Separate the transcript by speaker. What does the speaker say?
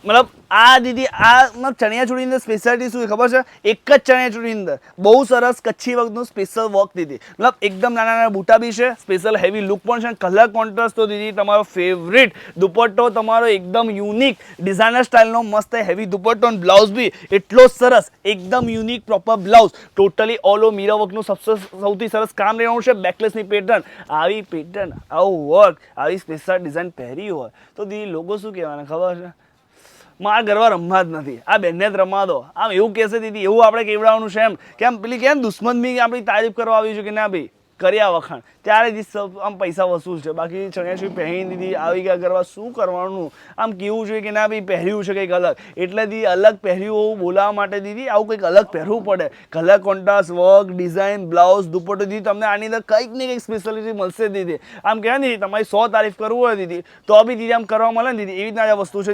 Speaker 1: मतलब आ दीदी आ मतलब चणिया चोळी અંદર સ્પેશિયાલિટી શું ખબર છે? એક જ ચણિયા ચોળી અંદર બહુ સરસ કચ્છી વર્કનું સ્પેશિયલ વર્ક દીધી, મતલબ એકદમ નાના નાના બૂટા બી છે, સ્પેશિયલ હેવી લુક પણ છે, કલર કોન્ટ્રાસ્ટ તો દીદી તમારો ફેવરિટ દુપટ્ટો તમારો એકદમ યુનિક ડિઝાઇનર સ્ટાઇલનો મસ્ત હેવી દુપટ્ટો અને બ્લાઉઝ બી એટલો સરસ એકદમ unique proper blouse totally all over mirror વર્કનું સૌથી સરસ કામ રહેવાનું છે, બેકલેસની પેટર્ન આવી પેટર્ન આવું વર્ક આવી સ્પેશિયલ ડિઝાઇન પહેરી હોય તો દીદી લોકો શું કહેવાના ખબર છે? મારા ગરબા રમવા જ નથી, આ બેનને જ રમવા દો, આમ એવું કહેશે દીદી, એવું આપણે કેવડાવવાનું છે એમ કે આમ પેલી કેમ દુશ્મન બી આપણી તારીફ કરવા આવી છે કે ના ભાઈ કર્યા વખાણ ત્યારે જ આમ પૈસા વસૂલ છે, બાકી ચણિયાચોળી પહેરી દીધી આવી ગયા ગરબા શું કરવાનું, આમ કેવું જોઈએ કે ના ભાઈ પહેર્યું છે કંઈક અલગ, એટલે દીદી અલગ પહેર્યું હોવું બોલાવવા માટે દીદી આવું કંઈક અલગ પહેરવું પડે, colour contrast work design blouse dupatta દીદી તમને આની અંદર કંઈક ને કંઈક સ્પેશિયાલિટી મળશે દીદી, આમ કહેવાય ને તમારી 100 તારીફ કરવું હોય દીદી તો બી દીદી આમ કરવા મળે ને દીદી એવી રીતના આ વસ્તુ છે.